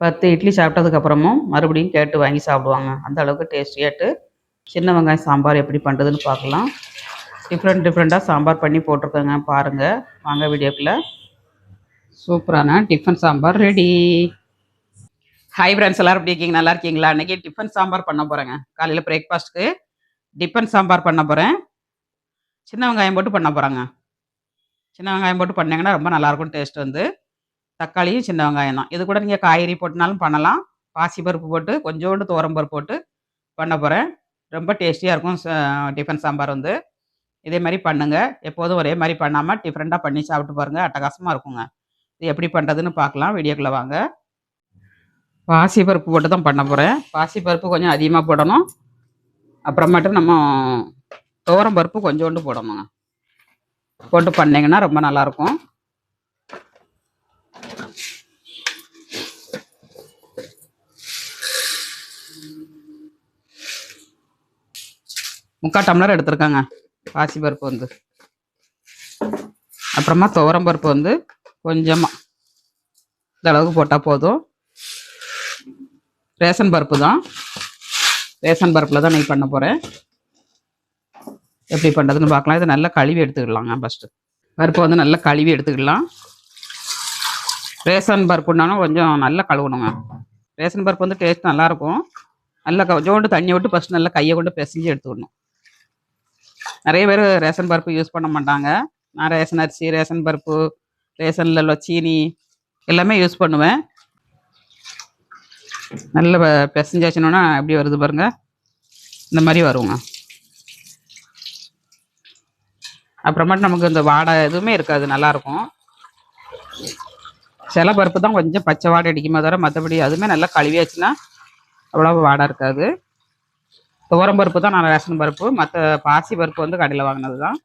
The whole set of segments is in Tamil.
10 இட்லி சாப்பிட்டதுக்கப்புறமும் மறுபடியும் கேட்டு வாங்கி சாப்பிடுவாங்க. அந்த அளவுக்கு டேஸ்டியாட்டு சின்ன வெங்காயம் சாம்பார் எப்படி பண்ணுறதுன்னு பார்க்கலாம். டிஃப்ரெண்ட்டாக சாம்பார் பண்ணி போட்டிருக்கேங்க, பாருங்கள். வாங்க வீடியோக்குள்ள. சூப்பரான tiffin sambar ready. Hi friends, எல்லோரும் எப்படி இருக்கீங்க? நல்லா இருக்கீங்களா? இன்றைக்கி டிஃபன் சாம்பார் பண்ண போகிறேங்க. காலையில் பிரேக்ஃபாஸ்ட்டுக்கு டிஃபன் சாம்பார் பண்ண போகிறேன். சின்ன வெங்காயம் போட்டு பண்ண போகிறேங்க. சின்ன வெங்காயம் போட்டு பண்ணிங்கன்னா ரொம்ப நல்லாயிருக்கும். டேஸ்ட் வந்து தக்காளியும் சின்ன வெங்காயம் தான். இது கூட நீங்கள் காய்கறி போட்டுனாலும் பண்ணலாம். பாசிப்பருப்பு போட்டு கொஞ்சோண்டு துவரம்பருப்பு போட்டு பண்ண போகிறேன். ரொம்ப டேஸ்டியாக இருக்கும் டிஃபன் சாம்பார் வந்து. இதே மாதிரி பண்ணுங்கள். எப்போதும் ஒரே மாதிரி பண்ணாமல் டிஃப்ரெண்ட்டாக பண்ணி சாப்பிட்டு பாருங்கள். அட்டகாசமாக இருக்குங்க. இது எப்படி பண்ணுறதுன்னு பார்க்கலாம். வீடியோக்குள்ளே வாங்க. பாசிப்பருப்பு போட்டு தான் பண்ண போகிறேன். பாசிப்பருப்பு கொஞ்சம் அதிகமாக போடணும். அப்புறமேட்டு நம்ம துவரம்பருப்பு கொஞ்சோண்டு போடணுங்க. போட்டு பண்ணிங்கன்னா ரொம்ப நல்லாயிருக்கும். முக்கால் டம்ளர் எடுத்துருக்காங்க பாசிப்பருப்பு வந்து. அப்புறமா துவரம்பருப்பு வந்து கொஞ்சமாக இந்த அளவுக்கு போட்டால் போதும். ரேஷன் பருப்பு தான். ரேஷன் பருப்பில் தான் நான் பண்ண போகிறேன். எப்படி பண்ணுறதுன்னு பார்க்கலாம். இதை நல்லா கழுவி எடுத்துக்கலாங்க. ஃபஸ்ட்டு பருப்பு வந்து நல்லா கழுவி எடுத்துக்கலாம். ரேஷன் பருப்புனாலும் கொஞ்சம் நல்லா கழுவணுங்க. ரேஷன் பருப்பு வந்து டேஸ்ட் நல்லாயிருக்கும். நல்லா கொஞ்சோண்டு தண்ணி விட்டு ஃபஸ்ட்டு நல்லா கையை கொண்டு பிசைஞ்சு எடுத்துக்கணும். நிறைய பேர் ரேஷன் பருப்பு யூஸ் பண்ண மாட்டாங்க. நான் ரேஷன் அரிசி, ரேஷன் பருப்பு, ரேஷனில் உள்ள சீனி எல்லாமே யூஸ் பண்ணுவேன். நல்ல பிசைஞ்சாச்சுன்னா எப்படி வருது பாருங்க, இந்த மாதிரி வருங்க. அப்புறமேட்டு நமக்கு இந்த வாடை எதுவுமே இருக்காது, நல்லாயிருக்கும். சில பருப்பு தான் கொஞ்சம் பச்சை வாடை அடிக்குமே தவிர மற்றபடி அதுவுமே நல்லா கழுவியாச்சுன்னா அவ்வளோ வாடை இருக்காது. துவரம் பருப்பு தான் நான் ரேஷன் பருப்பு. மற்ற பாசி பருப்பு வந்து கடையில் வாங்கினது தான்.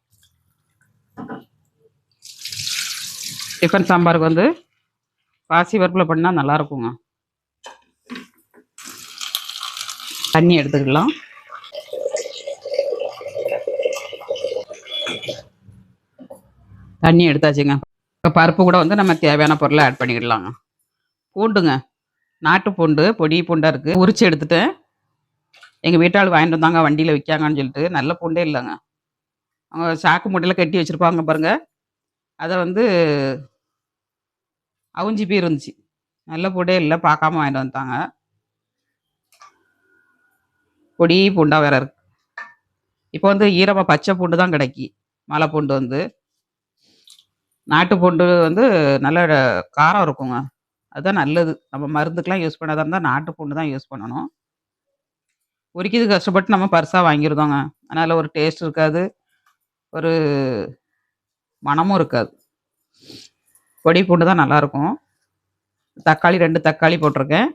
டிஃபன் சாம்பாருக்கு வந்து பாசி பருப்பில் பண்ணால் நல்லாயிருக்குங்க. தண்ணி எடுத்துக்கலாம். தண்ணி எடுத்தாச்சுங்க. இப்போ பருப்பு கூட வந்து நம்ம தேவையான பொருளை ஆட் பண்ணிக்கிடலாங்க. பூண்டுங்க, நாட்டு பூண்டு பொடி பூண்டாக இருக்குது, உரிச்சு எடுத்துட்டேன். எங்கள் வீட்டால் வாங்கிட்டு வந்தாங்க, வண்டியில் விற்காங்கன்னு சொல்லிட்டு. நல்ல பூண்டே இல்லைங்க. அவங்க சாக்கு மூட்டையில் கட்டி வச்சுருப்பாங்க பாருங்கள். அதை வந்து அவிஞ்சி போய் இருந்துச்சு. நல்ல பூண்டே இல்லை, பார்க்காம வாங்கிட்டு வந்துட்டாங்க. பொடி பூண்டாக வேறு இருக்குது. இப்போ வந்து ஈரமாக பச்சை பூண்டு தான் கிடைக்கி. மலை பூண்டு வந்து நாட்டு பூண்டு வந்து நல்ல காரம் இருக்குங்க. அதுதான் நல்லது. நம்ம மருந்துக்கெலாம் யூஸ் பண்ணாதான் இருந்தால் நாட்டு பூண்டு தான் யூஸ் பண்ணணும். உரிக்கிறது கஷ்டப்பட்டு நம்ம பர்ஸாக வாங்கியிருந்தோங்க. அதனால் ஒரு டேஸ்ட் இருக்காது, ஒரு மனமும் இருக்காது. பொடி பூண்டு தான் நல்லாயிருக்கும். தக்காளி 2 தக்காளி போட்டிருக்கேன்.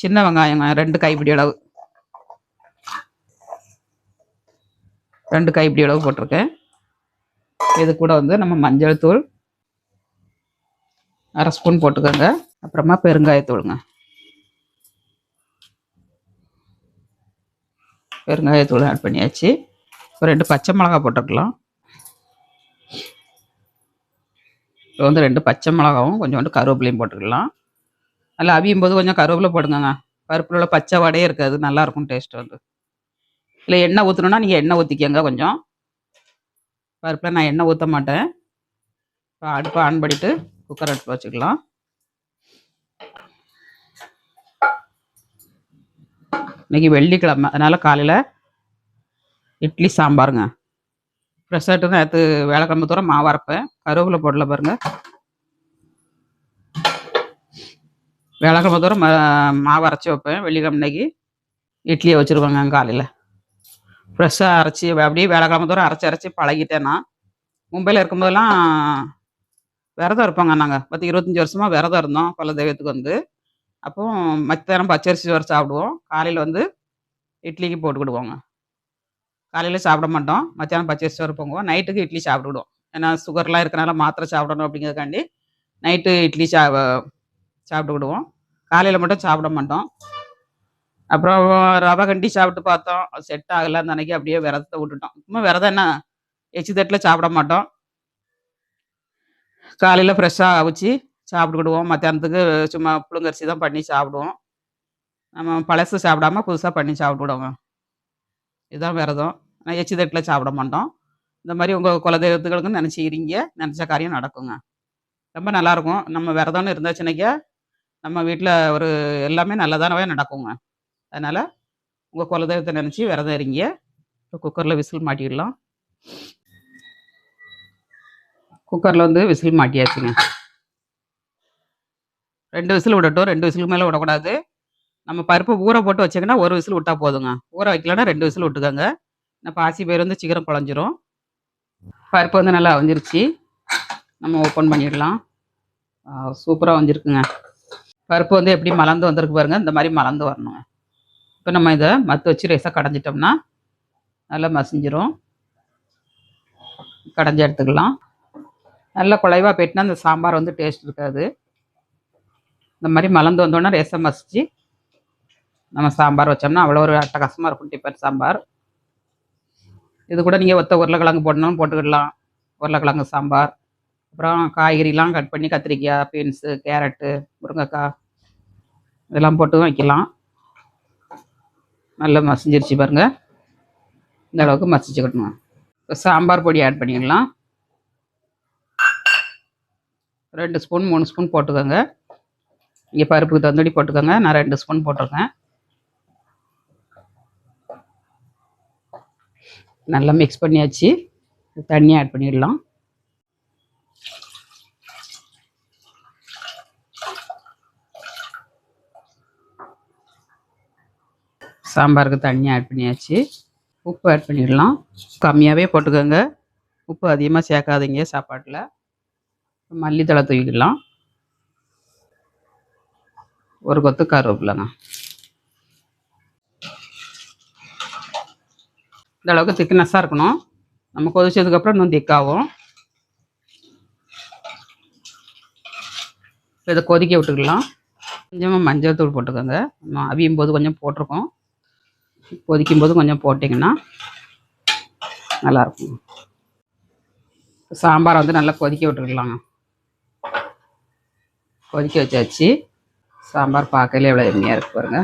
சின்ன வெங்காயங்க 2 கைப்பிடி அளவு, 2 கைப்பிடி அளவு போட்டிருக்கேன். இது கூட வந்து நம்ம மஞ்சள் தூள் 1/2 ஸ்பூன் போட்டுக்கோங்க. அப்புறமா பெருங்காயத்தூளுங்க. பெருங்காயத்தூள் ஆட் பண்ணியாச்சு. ஒரு 2 பச்சை மிளகா போட்டுக்கலாம். இப்போ வந்து 2 பச்சை மிளகாவும் கொஞ்சோண்டு கருவேப்பிலையும் போட்டுக்கலாம். நல்லா அவியும் போது கொஞ்சம் கருவேப்பிலை போடுங்க. பருப்பில் உள்ள பச்சை வாடையே இருக்காது, நல்லாயிருக்கும் டேஸ்ட் வந்து. இல்லை எண்ணெய் ஊற்றணுன்னா நீங்கள் எண்ணெய் ஊற்றிக்கங்க. கொஞ்சம் பருப்பில் நான் எண்ணெய் ஊற்ற மாட்டேன். இப்போ அடுப்பை ஆன் பண்ணிவிட்டு குக்கர் அடுப்பு வச்சுக்கலாம். இன்றைக்கி வெள்ளிக்கிழமை, அதனால் காலையில் இட்லி சாம்பாருங்க. ஃப்ரெஷ்ஷாட்டு நேற்று வேலைக்கிழமை தூரம் மாவு அரைப்பேன். கருவேப்பிலை போடல பாருங்கள். வேலைக்கிழமை தூரம் மாவு அரைச்சி வைப்பேன். வெள்ளிக்கிழமைக்கு இட்லியை வச்சுருவாங்க காலையில். ஃப்ரெஷ்ஷாக அரைச்சி அப்படியே வேலைக்கிழமை தூரம் அரைச்சி பழகிட்டேன்னா. மும்பையில் இருக்கும்போதெல்லாம் விரதம் இருப்பாங்க. நாங்கள் 25 வருஷமாக விரதம் இருந்தோம் குல தெய்வத்துக்கு வந்து. அப்போ மத்தியானம் பச்சரிசி சோறு சாப்பிடுவோம். காலையில் வந்து இட்லிக்கு போட்டுக்கிடுவோங்க. காலையில் சாப்பிட மாட்டோம், மத்தியானம் பச்சரிசி சோறு பொங்குவோம். நைட்டுக்கு இட்லி சாப்பிட்டுக்கிடுவோம். ஏன்னா சுகர்லாம் இருக்கனால மாத்திரை சாப்பிடணும் அப்படிங்கிறதுக்காண்டி நைட்டு இட்லி சாப்பிட்டுக்கிடுவோம். காலையில் மட்டும் சாப்பிட மாட்டோம். அப்புறம் ரவை கண்டி சாப்பிட்டு பார்த்தோம், அது செட் ஆகலை. அந்த அன்னைக்கு அப்படியே விரதத்தை விட்டுட்டோம். சும்மா விரதம் என்ன, எச்சி தட்டில் சாப்பிட மாட்டோம். காலையில் ஃப்ரெஷ்ஷாக அவிச்சு சாப்பிட்டுக்கிடுவோம். மத்தியானத்துக்கு சும்மா புழுங்கரிசி தான் பண்ணி சாப்பிடுவோம். நம்ம பழசு சாப்பிடாம புதுசா பண்ணி சாப்பிட்டுடுவோங்க. இதுதான் விரதம். ஆனா எச்சி தட்டுல சாப்பிட மாட்டோம். இந்த மாரி உங்க குலதெய்வத்துகளுக்கும் நெனச்சுக்கிறீங்க, நெனச்ச காரியம் நடக்குங்க. ரொம்ப நல்லாயிருக்கும். நம்ம விரதம்னு இருந்தாச்சுனாக்கா, நம்ம வீட்ல ஒரு எல்லாமே நல்லதானவே நடக்குங்க. அதனால உங்க குலதெய்வத்த நெனச்சு விரதம் இருங்க. இப்ப குக்கர்ல விசில் மாட்டிடலாம். குக்கர்ல வந்து விசில் மாட்டியாச்சுங்க. 2 விசில் விடட்டும். 2 விசிலுக்கு மேல விடக்கூடாது. நம்ம பருப்பு ஊற போட்டு வச்சீங்கன்னா, 1 விசில் விட்டா போதுங்க. ஊற வைக்கலன்னா 2 விசில் விட்டுக்கோங்க. இந்த பாசி பயிறு வந்து சீக்கிரம் குழஞ்சிரும். பருப்பு வந்து நல்லா அவிஞ்சிருச்சு. நம்ம ஓப்பன் பண்ணிடலாம். சூப்பரா வந்திருக்குங்க. பருப்பு வந்து எப்படி மலர்ந்து வந்திருக்கு பாருங்க. இந்த மாரி மலர்ந்து வரணுங்க. இப்போ நம்ம இத மத்து வச்சு லேசா கடைஞ்சிட்டோம்னா, நல்லா மசிஞ்சிரும். கடைஞ்சு எடுத்துக்கலாம். நல்லா குழைவா போயிட்டுனா அந்த சாம்பார் வந்து டேஸ்ட் இருக்காது. இந்த மாரி மலர்ந்து வந்தோடனே லேசா மசிச்சு நம்ம சாம்பார் வச்சோம்னா, அவ்வளோ ஒரு அட்டகாசமா இருக்கும் டிஃபன் சாம்பார். இது கூட நீங்க ஒத்த உருளைக்கிழங்கு போடணும்னு போட்டுக்கிடலாம். உருளைக்கிழங்கு சாம்பார். அப்புறம் காய்கறிலாம் கட் பண்ணி கத்திரிக்காய், பீன்ஸு, கேரட்டு, முருங்கைக்காய் இதெல்லாம் போட்டும் வைக்கலாம். நல்லா மசிஞ்சிருச்சு பாருங்க. இந்த அளவுக்கு மசிச்சுக்கிடணும். இப்போ சாம்பார் பொடி ஆட் பண்ணிக்கலாம். 2 ஸ்பூன் 3 ஸ்பூன் போட்டுக்கோங்க. இங்கே பருப்புக்கு தந்தடி போட்டுக்கோங்க. நான் 2 ஸ்பூன் போட்டிருக்கேன். நல்லா மிக்ஸ் பண்ணியாச்சு. தண்ணி ஆட் பண்ணிடலாம். சாம்பாருக்கு தண்ணி ஆட் பண்ணியாச்சு. உப்பு ஆட் பண்ணிடலாம். கம்மியாகவே போட்டுக்கோங்க. உப்பு அதிகமாக சேர்க்காதீங்க சாப்பாட்டில். மல்லித்தழை தூக்கிடலாம். ஒரு கொத்து கருவேப்பிலைங்க. இந்த அளவுக்கு திக்னஸாக இருக்கணும். நம்ம கொதிச்சதுக்கப்புறம் இன்னும் திக்காகும். இதை கொதிக்க விட்டுக்கலாம். கொஞ்சமாக மஞ்சள் தூள் போட்டுக்கோங்க. நம்ம அவியும் போது கொஞ்சம் போட்டிருக்கோம். கொதிக்கும் போது கொஞ்சம் போட்டிங்கன்னா நல்லாயிருக்கும். சாம்பாரை வந்து நல்லா கொதிக்க விட்டுக்கலாங்க. கொதிக்க வச்சாச்சு. சாம்பார் பார்க்கல எவ்வளோ எண்ணெயாக இருக்குது பாருங்க.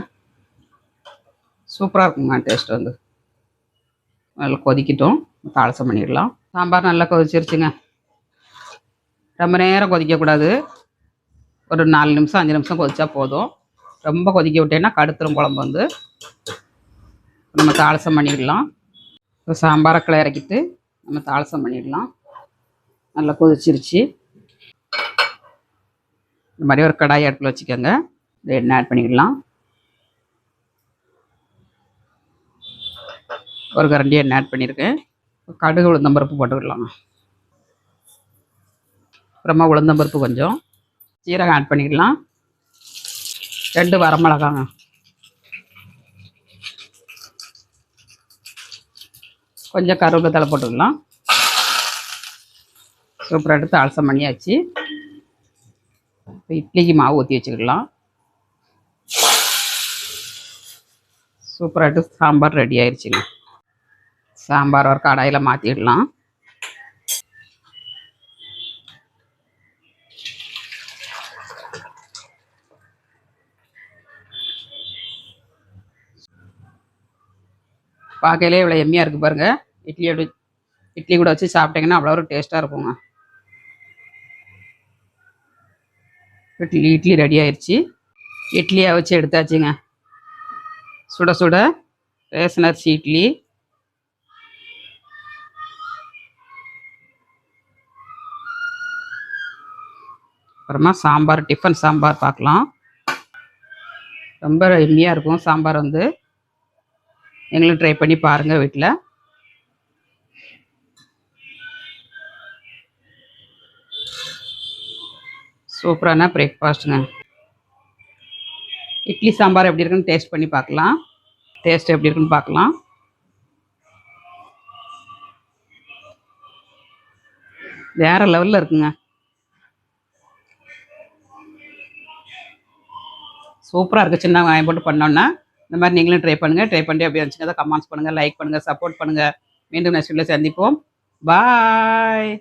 சூப்பராக இருக்குங்க டேஸ்ட் வந்து. நல்லா கொதிக்கட்டும். தாளசம் பண்ணிடலாம். சாம்பார் நல்லா கொதிச்சிருச்சுங்க. ரொம்ப நேரம் கொதிக்கக்கூடாது. ஒரு 4 நிமிஷம் 5 நிமிஷம் கொதிச்சா போதும். ரொம்ப கொதிக்க விட்டேன்னா கடுத்துரும் குழம்பு வந்து. நம்ம தாளசம் பண்ணிடலாம். இப்போ சாம்பாரை இறக்கிட்டு நம்ம தாளசம் பண்ணிடலாம். நல்லா கொதிச்சிருச்சு. இந்த மாதிரி ஒரு கடாய் அடுப்பில் வச்சுக்கோங்க. எண்ணெய் ஆட் பண்ணிக்கலாம். ஒரு கரண்டி எண்ணெய் ஆட் பண்ணியிருக்கேன். கடுகு உளுந்தம்பருப்பு போட்டுக்கிடலாங்க. அப்புறமா உளுந்தம்பருப்பு கொஞ்சம் சீரகம் ஆட் பண்ணிக்கலாம். 2 வரமிளகாங்க. கொஞ்சம் கருவேப்பிலை தழை போட்டுக்கலாம். சூப்பராக எடுத்து தாளசம் பண்ணியாச்சு. இப்போ இட்லிக்கு மாவு ஊற்றி வச்சுக்கலாம். சூப்பராகிட்டு சாம்பார் ரெடி ஆயிடுச்சுங்க. சாம்பார் ஒரு கடாயில் மாற்றிடலாம். பார்க்கையிலே இவ்வளோ எம்மியாக இருக்குது பாருங்கள். இட்லி கூட வச்சு சாப்பிட்டிங்கன்னா அவ்வளோ ஒரு டேஸ்ட்டாக இருக்குங்க. இட்லி ரெடி ஆயிடுச்சு. இட்லியை வச்சு எடுத்தாச்சுங்க. சுட சுட ரேஷன் அரிசி இட்லி. அப்புறமா சாம்பார், டிஃபன் சாம்பார் பார்க்கலாம். ரொம்ப எம்மியாக இருக்கும் சாம்பார் வந்து. நீங்களும் ட்ரை பண்ணி பாருங்கள் வீட்டில். சூப்பரான பிரேக்ஃபாஸ்ட்டுங்க. இட்லி சாம்பார் எப்படி இருக்குன்னு டேஸ்ட் பண்ணி பார்க்கலாம். டேஸ்ட் எப்படி இருக்குன்னு பார்க்கலாம். வேறு லெவலில் இருக்குங்க. சூப்பராக இருக்குது. சின்ன வெங்காயம் போட்டு பண்ணோன்னா இந்த மாதிரி நீங்களும் ட்ரை பண்ணுங்கள். ட்ரை பண்ணி அப்படி இருந்துச்சுன்னா கமெண்ட்ஸ் பண்ணுங்கள், லைக் பண்ணுங்கள், சப்போர்ட் பண்ணுங்கள். மீண்டும் நெக்ஸ்ட் வீடியோவில் சந்திப்போம். பாய்.